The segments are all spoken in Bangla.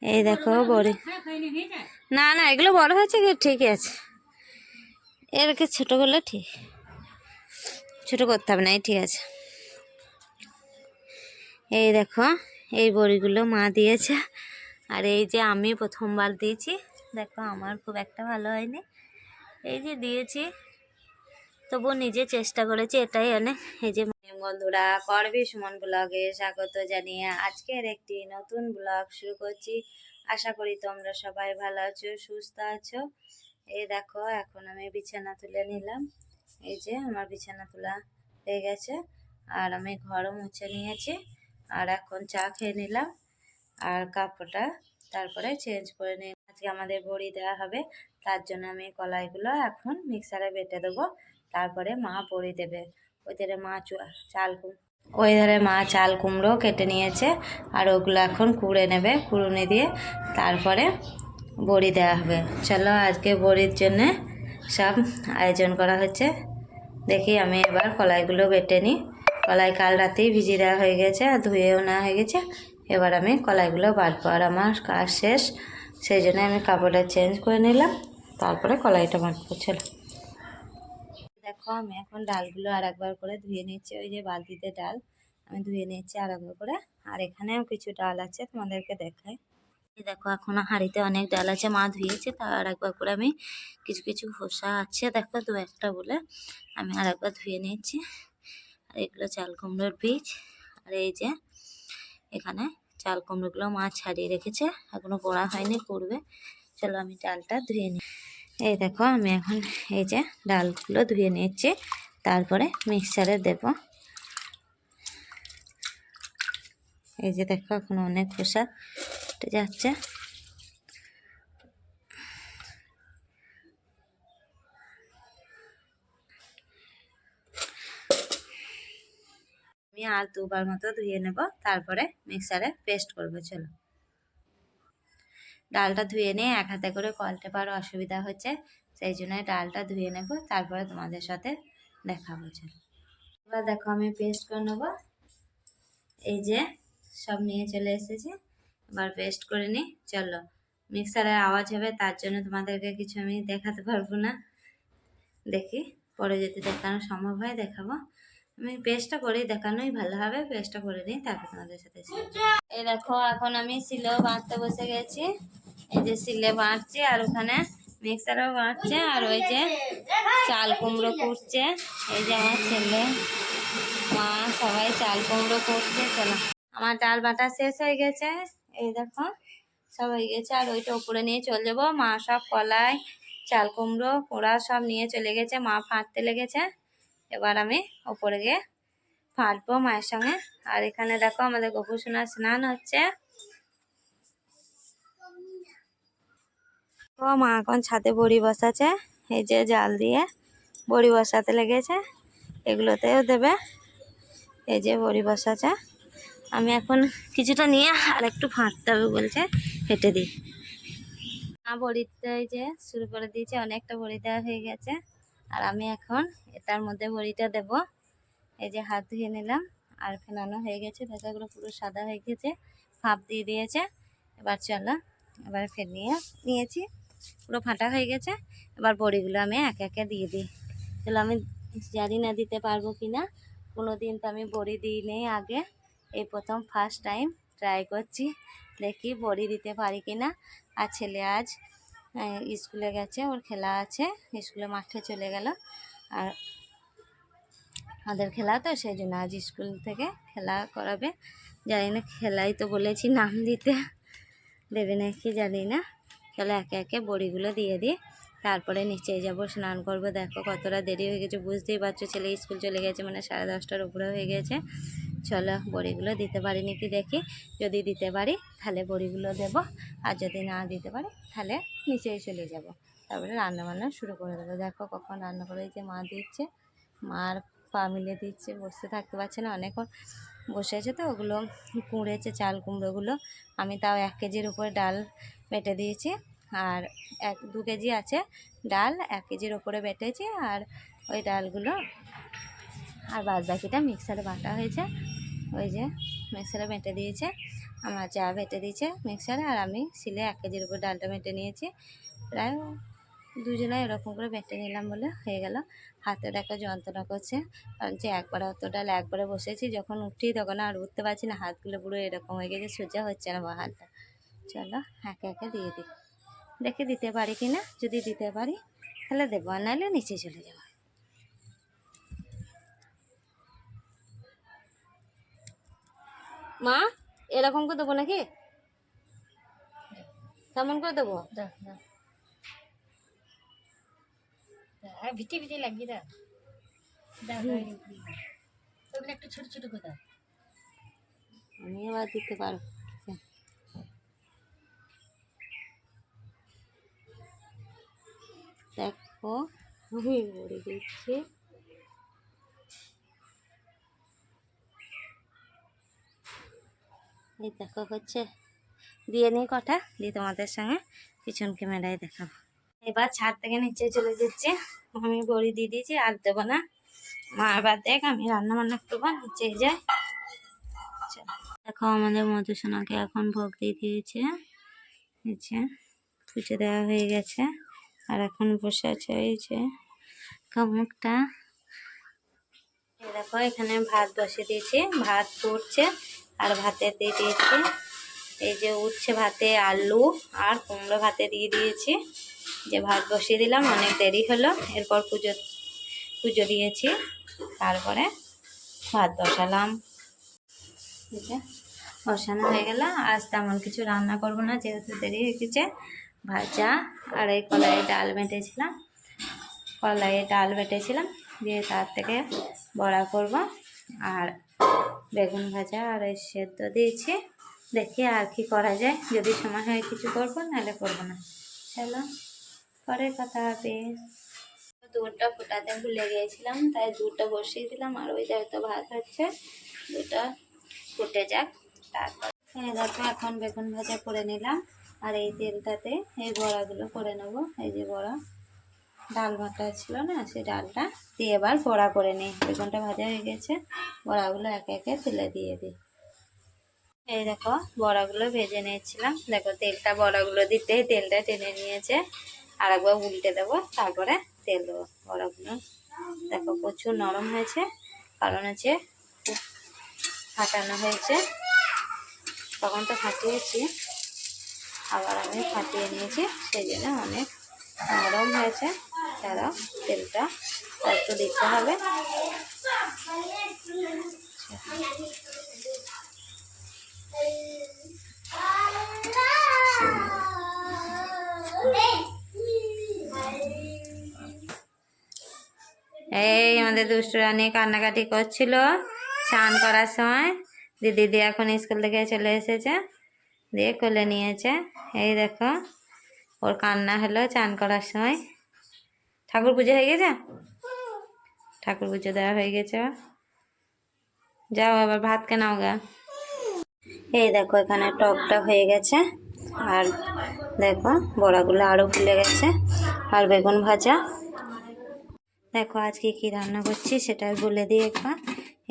এই দেখো বড়ি, না না এগুলো বড় হয়েছে কি ঠিকই আছে, এরকে ছোট করলে ঠিক, ছোট করতে হবে না, এই ঠিক আছে। এই দেখো এই বড়িগুলো মা দিয়েছে, আর এই যে আমি প্রথমবার দিয়েছি, দেখো আমার খুব একটা ভালো হয়নি, এই যে দিয়েছি তবু নিজে চেষ্টা করেছি, এটাই অনেক। এই যে বন্ধুরা, করবি সুমন ব্লগে স্বাগত জানিয়ে আজকের একটি নতুন ব্লগ শুরু করছি। আশা করি তোমরা সবাই ভালো আছো, সুস্থ আছো। এই দেখো এখন আমি বিছানা তুলে নিলাম, এই যে আমার বিছানা তোলা হয়ে গেছে, আর আমি ঘরও মুছে নিয়েছি, আর এখন চা খেয়ে নিলাম, আর কাপড়টা তারপরে চেঞ্জ করে নিই। আজকে আমাদের বড়ি দেওয়া হবে, তার জন্য আমি কলাইগুলো এখন মিক্সারে বেটে দেবো, তারপরে মা বড়ি দেবে। ওই ধারে মা চাল কুমড়ো কেটে নিয়েছে, আর ওগুলো এখন কুড়ে নেবে, কুড়ুনি দিয়ে তারপরে বড়ি দেওয়া হবে। চলো আজকে বড়ির জন্যে সব আয়োজন করা হচ্ছে। দেখি আমি এবার কলাইগুলো বেটে নিই। কলাই কাল রাতেই ভিজিয়ে দেওয়া হয়ে গেছে, আর ধুয়েও নেওয়া হয়ে গেছে। এবার আমি কলাইগুলো বাটবো, আর আমার কাজ শেষ, সেই জন্য আমি কাপড়টা চেঞ্জ করে নিলাম, তারপরে কলাইটা বাটবো। চলো দেখো আমি এখন ডালগুলো আর একবার করে ধুয়ে নিচ্ছি, ওই যে বালতিতে ডাল আমি ধুয়ে নিচ্ছি আর একবার করে, আর এখানেও কিছু ডাল আছে তোমাদেরকে দেখাই। দেখো এখন হাঁড়িতে অনেক ডাল আছে, মা ধুয়েছে, তার আর একবার করে আমি কিছু কিছু খোসা আছে দেখো দু একটা বলে আমি আর একবার ধুয়ে নিচ্ছি। আর এগুলো চাল কুমড়োর বীজ, আর এই যে এখানে চাল কুমড়োগুলো মা ছাড়িয়ে রেখেছে, এখনো পোড়া হয়নি, করবে। চলো আমি ডালটা ধুয়ে নিই। এই দেখো আমি এখন এই যে ডালগুলো ধুয়ে নিচ্ছি, তারপরে মিক্সারে দেব। এই যে দেখো এখন অনেক খোসা যাচ্ছে। আমি আর দুবার মতো ধুয়ে নেব, তারপরে মিক্সারে পেস্ট করবো। চলো ডালটা ধুয়ে নিয়ে এক হাতে করে কল টেপার অসুবিধা হচ্ছে, সেই জন্য ডালটা ধুয়ে নেব, তারপরে তোমাদের সাথে দেখাবো। চলো এবার দেখো আমি পেস্ট করে নেব। এই যে সব নিয়ে চলে এসেছি, এবার পেস্ট করে নিই। চলো মিক্সারের আওয়াজ হবে, তার জন্য তোমাদেরকে কিছু আমি দেখাতে পারবো না, দেখি পরে যদি দেখানো সম্ভব হয় দেখাবো। আমি পেস্টটা করেই দেখানোই ভালো হবে, পেস্টটা করে নিই তারপর তোমাদের সাথে। এই দেখো এখন আমি সিলেও বাঁধতে বসে গেছি, এই যে সিলে বাঁধছি, আর ওখানে মিক্সারেও বাঁধছে, আর ওই যে চাল কুমড়ো কুটছে, এই যে আমার ছেলে মা সবাই চাল কুমড়ো করছে। চলো আমার ডাল বাটা শেষ হয়ে গেছে, এই দেখো সব হয়ে গেছে, আর ওইটা উপরে নিয়ে চলে যাবো। মা সব কলাই চাল কুমড়ো পোড়া সব নিয়ে চলে গেছে, মা ফাঁটতে লেগেছে, এবার আমি ওপরে গিয়ে ফাঁটবো মায়ের সঙ্গে। আর এখানে দেখো আমাদের গোপু সোনার স্নান হচ্ছে। ও মা এখন ছাদে বড়ি বসাচ্ছে, এই যে জাল দিয়ে বড়ি বসাতে লেগেছে, এগুলোতেও দেবে। এই যে বড়ি বসাচ্ছে, আমি এখন কিছুটা নিয়ে আর একটু ফাঁটতে হবে বলছে, হেঁটে দিই। বড়িতে এই যে শুরু করে দিয়েছে, অনেকটা বড়ি দেওয়া হয়ে গেছে, আর আমি এখন এটার মধ্যে বড়িটা দেব। এই যে হাত ধুয়ে নিলাম, আর ফেলানো হয়ে গেছে, ঢাকাগুলো পুরো সাদা হয়ে গেছে, ভাপ দিয়ে দিয়েছে। এবার চলো এবার ফেলিয়ে নিয়েছি, পুরো ফাটা হয়ে গেছে। এবার বড়িগুলো আমি একে একে দিয়ে দিই। চলো আমি জানি না দিতে পারবো কি না, কোনো দিন তো আমি বড়ি দিই নেই আগে, এই প্রথম ফার্স্ট টাইম ট্রাই করছি, দেখি বড়ি দিতে পারি কি না। আর ছেলে আজ স্কুলে গেছে, ওর খেলা আছে, স্কুলে মাঠে চলে গেল, আর আমাদের খেলা তো সেই জন্য আজ স্কুল থেকে খেলা করাবে। জানি না খেলাই তো বলেছি, নাম দিতে দেবে নাকি জানি না। চলো একে একে বড়িগুলো দিয়ে দিই, তারপরে নিচে যাব, স্নান করবো। দেখো কতটা দেরি হয়ে গেছে, বুঝতেই পারছো, ছেলে স্কুল চলে গেছে, মানে 10:30টার উপরে হয়ে গেছে। চলো বড়িগুলো দিতে পারি নাকি দেখি, যদি দিতে পারি তাহলে বড়িগুলো দেব, আর যদি না দিতে পারি তাহলে নিচেই চলে যাব, তারপরে রান্নাবান্না শুরু করে দেবো। দেখো কখন রান্না করে, যে মা দিচ্ছে, মার পা মিলে দিচ্ছে, বসতে থাকতে পারছে না, অনেকক্ষণ বসে আছে তো। ওগুলো কুঁড়েছে চাল কুমড়োগুলো, আমি তাও 1 কেজির উপরে ডাল বেটে দিয়েছি, আর 2 কেজি আছে ডাল, 1 কেজির ওপরে বেটেছি, আর ওই ডালগুলো আর বাদ বাকিটা মিক্সারে বাটা হয়েছে, ওই যে মিক্সারে বেটে দিয়েছে। আমার যা বেটে দিয়েছে মিক্সারে, আর আমি শিলে 1 কেজির উপর ডালটা বেটে নিয়েছি। প্রায় দুজনে এরকম করে বেটে নিলাম বলে হয়ে গেল। হাতে দেখো যন্ত্রণা করছে, কারণ যে একবারে অত ডাল একবারে বসেছি, যখন উঠি তখন আর উঠতে পারছি না, হাতগুলো পুরো এরকম হয়ে গেছে, সোজা হচ্ছে না বা হাতটা। চলো একে একে দিয়ে দিই, দেখে দিতে পারি কি না, যদি দিতে পারি তাহলে দেবো, আর নাহলে নিচে চলে যাবো। মা এরকম করে দেবো নাকি, কেমন করে দেবো? ভিটে ভিটে লাগিয়ে দাও, ওগুলো একটু ছোট ছোট করে দাও। আমি এবার দিতে পারবো। দেখো আমি ভরে দিচ্ছি। এই দেখো হচ্ছে, দিয়ে নিই কটা, দিয়ে তোমাদের সঙ্গে পিছন ক্যামেরায় দেখাবো। এবার ছাদ থেকে নিচে চলে যাচ্ছে, আমি বড়ি দিয়ে দিয়েছি, আর দেবো না। মা এবার দেখ আমি রান্না বান্না করবো, নিচে যাই। দেখো আমাদের মধুসোনাকে এখন ভোগ দিয়ে দিয়েছে, নিচে পুজো দেওয়া হয়ে গেছে, আর এখন বসে আছে এই যে কামুকটা। দেখো এখানে ভাত বসিয়ে দিয়েছি, ভাত ফুটছে, আর ভাতে দিয়ে দিয়েছি এই যে উচ্ছে ভাতে আলু আর কুমড়ো ভাতে দিয়ে দিয়েছি। যে ভাত বসিয়ে দিলাম, অনেক দেরি হলো, এরপর পুজো দিয়েছি, তারপরে ভাত বসালাম। ঠিক আছে, বসানো হয়ে গেল। আজ তেমন কিছু রান্না করব না, যেহেতু দেরি হয়ে গেছে। ভাজা আর এই কলাইয়ে ডাল বেটেছিলাম, দিয়ে তার থেকে বড়া করব, আর বেগুন ভাজা আর এই সেদ্ধ দিয়েছি। দেখি আর কি করা যায়, যদি সময় হয় কিছু করবো, নাহলে করবো না। চলো পরে কথা হবে। দুধটা ফোটাতে ভুলে গিয়েছিলাম, তাই দুধটা বসিয়ে দিলাম, আর ওই তো ভাত হচ্ছে, দুধটা ফুটে যাক তারপর। দেখো এখন বেগুন ভাজা করে নিলাম, আর এই তেলটাতে এই বড়াগুলো করে নেবো। এই যে বড়া, ডাল ভাটা ছিল না, সেই ডালটা দিয়ে এবার বড়া করে নিই। বেগুনটা ভাজা হয়ে গেছে, বড়াগুলো একে একে তুলে দিয়ে দিই। এই দেখো বড়াগুলো ভেজে নিয়েছিলাম, দেখো তেলটা বড়াগুলো দিতেই তেলটা টেনে নিয়েছে। আর একবার উল্টে দেবো, তারপরে তেল দেবো। বড়াগুলো দেখো প্রচুর নরম হয়েছে, কারণ হচ্ছে ফাটানো হয়েছে, তখন তো ফাটিয়েছি, আবার আমি ফাটিয়ে নিয়েছি, সেই জন্য অনেক নরম হয়েছে। তারা তেলটা একটু দিতে হবে। এই আমাদের দুষ্টু রানী কান্নাকাটি করছিল স্নান করার সময়। দিদি এখন স্কুল থেকে চলে এসেছে, দিয়ে কোলে নিয়েছে। এই দেখো ওর কান্না হলো চান করার সময়। ঠাকুর পুজো হয়ে গেছে, ঠাকুর পুজো দেওয়া হয়ে গেছে, যাও আবার ভাত কেনাও গা। এই দেখো এখানে টকটা হয়ে গেছে, আর দেখো বড়াগুলো আরও ফুলে গেছে, আর বেগুন ভাজা। দেখো আজকে কি রান্না করছি সেটা বলে দিই একবার।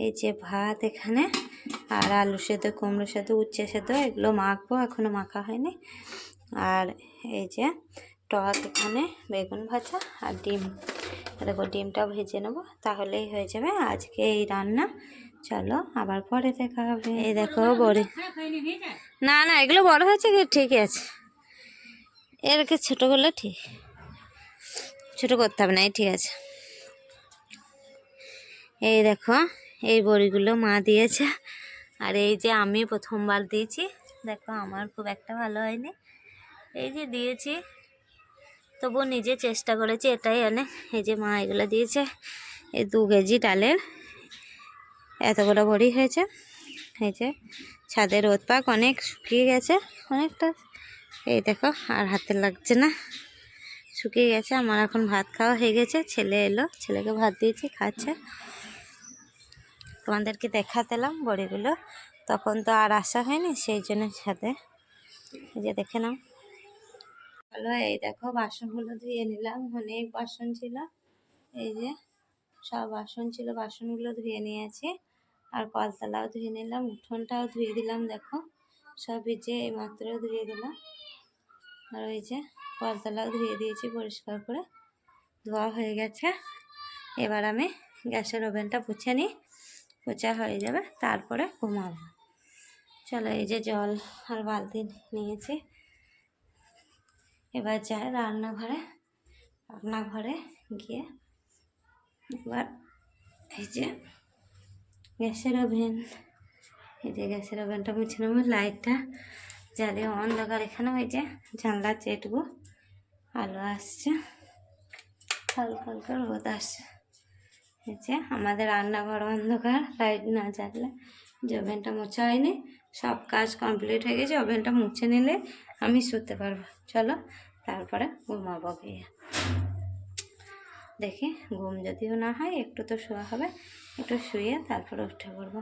এই যে ভাত এখানে, আর আলু সেদ্ধ, কুমড়ো সেদ্ধ, উচ্ছে সেদ্ধ, এগুলো মাখবো, এখনো মাখা হয়নি। আর এই যে টক এখানে, বেগুন ভাজা আর ডিম। দেখো ডিমটা ভেজে নেবো, তাহলেই হয়ে যাবে আজকে এই রান্না। চলো আবার পরে দেখা হবে। এই দেখো বড়ি, না না এগুলো বড় হয়েছে, ঠিকই আছে, এরকে ছোটো করলে ঠিক, ছোটো করতে হবে না, এই ঠিক আছে। এই দেখো এই বড়িগুলো মা দিয়েছে, আর এই যে আমি প্রথমবার দিয়েছি, দেখো আমার খুব একটা ভালো হয়নি, এই যে দিয়েছি তবু নিজে চেষ্টা করেছি, এটাই অনেক। এই যে মা এগুলো দিয়েছে, এই 2 কেজি ডালের এতগুলো বড়ি হয়েছে। এই যে ছাদে রোদ পাক অনেক শুকিয়ে গেছে অনেকটা, এই দেখো আর হাতে লাগছে না, শুকিয়ে গেছে। আমার এখন ভাত খাওয়া হয়ে গেছে, ছেলে এলো, ছেলেকে ভাত দিয়েছি, খাচ্ছে। তোমাদেরকে দেখাতেলাম বড়িগুলো, তখন তো আর আসা হয়নি, সেই জন্য সাথে এই যে দেখে নাও। হলো এই দেখো বাসনগুলো ধুয়ে নিলাম, অনেক বাসন ছিল, এই যে সব বাসন ছিল, বাসনগুলো ধুয়ে নিয়েছি। আর কলতলাও ধুয়ে নিলাম, উঠোনটাও ধুয়ে দিলাম। দেখো সব ভিজে এই মাত্র ধুয়ে দিলাম। আর ওই যে কলতলাও ধুয়ে দিয়েছি পরিষ্কার করে, ধোয়া হয়ে গেছে। এবার আমি গ্যাসের ওভেনটা পুছে নিই, পোছা হয়ে যাবে তারপরে ঘুমাবো। চলো, এই যে জল আর বালতি নিয়েছি। এবার যাই রান্নাঘরে গিয়ে এবার এই যে গ্যাসের ওভেনটা মুছে নেব। লাইটটা জ্বালিয়ে অন্ধকার, এখানে ওই যে জানলার যেটুকু আলো আসছে, হালকা হালকা রোদ আসছে। এই যে আমাদের রান্নাঘর অন্ধকার, লাইট না জ্বাললে। যে ওভেনটা মোছা হয়নি, সব কাজ কমপ্লিট হয়ে গেছে। ওভেনটা মুছে নিলে আমি শুতে পারবো। চলো তারপরে ঘুমাবো গিয়ে। দেখি ঘুম যদিও না হয়, একটু তো শোয়া হবে, একটু শুয়ে তারপরে উঠে পড়বো।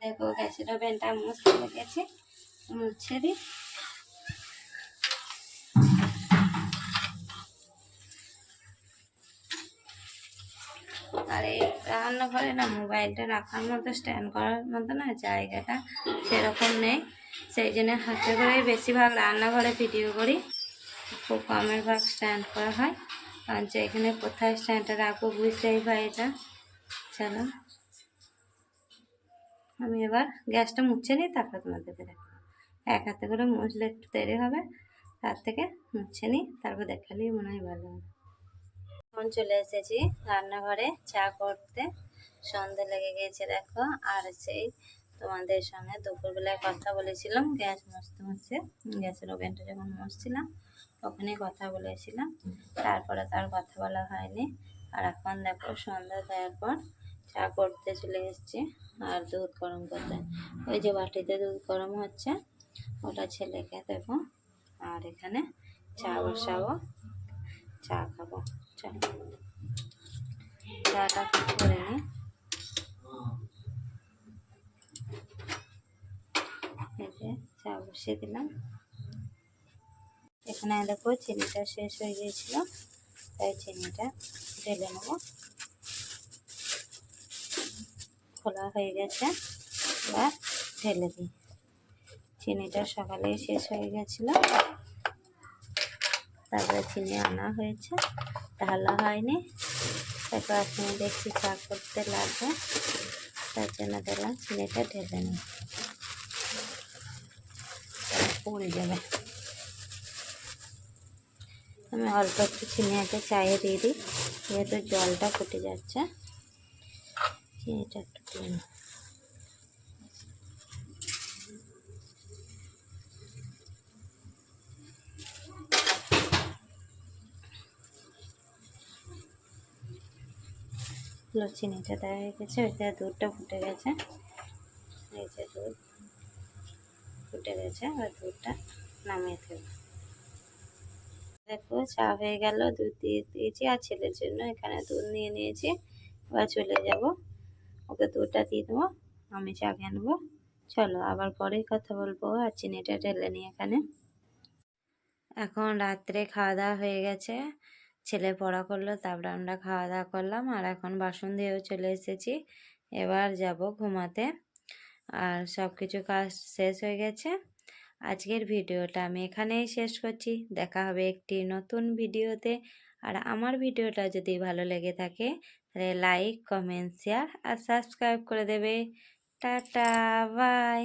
দেখো গ্যাসের ওভেনটা মুছতে লেগেছে, মুছে দিই। আর এই রান্নাঘরে না মোবাইলটা রাখার মতো, স্ট্যান্ড করার মতো না জায়গাটা সেরকম নেই। সেই জন্য হাতে করেই বেশিরভাগ রান্নাঘরে ভিডিও করি, খুব কমের ভাগ স্ট্যান্ড করা হয়। কারণ যে এখানে কোথায় স্ট্যান্ডটা রাখবো বুঝতেই পারি না। চলো আমি এবার গ্যাসটা মুছে নিই, তারপর তোমাদেরকে দেখো। এক হাতে করে মুছলে একটু দেরি হবে, তার থেকে মুছে নিই, তারপর দেখালেই মনে হয় ভালো হবে। এখন চলে এসেছি রান্নাঘরে চা করতে। সন্ধে লেগে গিয়েছে দেখো। আর সেই তোমাদের সঙ্গে দুপুরবেলায় কথা বলেছিলাম, গ্যাস মুছতে গ্যাসের ওভেনটা যখন মুছছিলাম তখনই কথা বলেছিলাম, তারপরে তার কথা বলা হয়নি। আর এখন দেখো সন্ধ্যা দেওয়ার পর চা করতে চলে এসেছি। আর দুধ গরম করতে, ওই যে বাটিতে দুধ গরম হচ্ছে ওটা ছেলেকে দেবো। আর এখানে চা বসাবো, চা খাবো। চলো চাটা করে নিই। এই যে চা বসিয়ে দিলাম। এখানে দেখো চিনিটা শেষ হয়ে গিয়েছিল, তাই চিনিটা ঢেলে নেব। খোলা হয়ে গেছে, এবার ঢেলে দিই। চিনিটা সকালেই শেষ হয়ে গেছিল, তারপরে চিনি আনা হয়েছে, ঢালা হয়নি। তারপর এখন দেখছি চা করতে লাগবে, তার জন্য দিলাম চিনিটা ঢেলে নিই, পড়ে যাবে। আমি অল্প একটু চিনি আগে চায়ে দিয়ে দিই, যেহেতু জলটা ফুটে যাচ্ছে। চিনিটা একটু দিয়ে নিই। চিনিটা দেওয়া হয়ে গেছে, ওইটা দুধটা ফুটে গেছে। এই যে দুধ ফুটে গেছে, আর দুধটা নামিয়ে দেবো। দেখো চা হয়ে গেল, দুধ দিয়ে দিয়েছি। আর ছেলের জন্য এখানে দুধ নিয়ে নিয়েছি। এবার চলে যাব, ওকে দুধটা দিয়ে দেবো, আমি চা খেয়ে নেবো। চলো আবার পরে কথা বলবো। আর চিনিটা ঢেলে নিই এখানে। এখন রাত্রে খাওয়া দাওয়া হয়ে গেছে, ছেলে পড়া করলো, তারপরে আমরা খাওয়া দাওয়া করলাম। আর এখন বাসন দিয়েও চলে এসেছি, এবার যাব ঘুমাতে। আর সব কিছু কাজ শেষ হয়ে গেছে। আজকের ভিডিওটা আমি এখানেই শেষ করছি। দেখা হবে একটি নতুন ভিডিওতে। আর আমার ভিডিওটা যদি ভালো লেগে থাকে তাহলে লাইক, কমেন্ট, শেয়ার আর সাবস্ক্রাইব করে দেবে। Tata, by.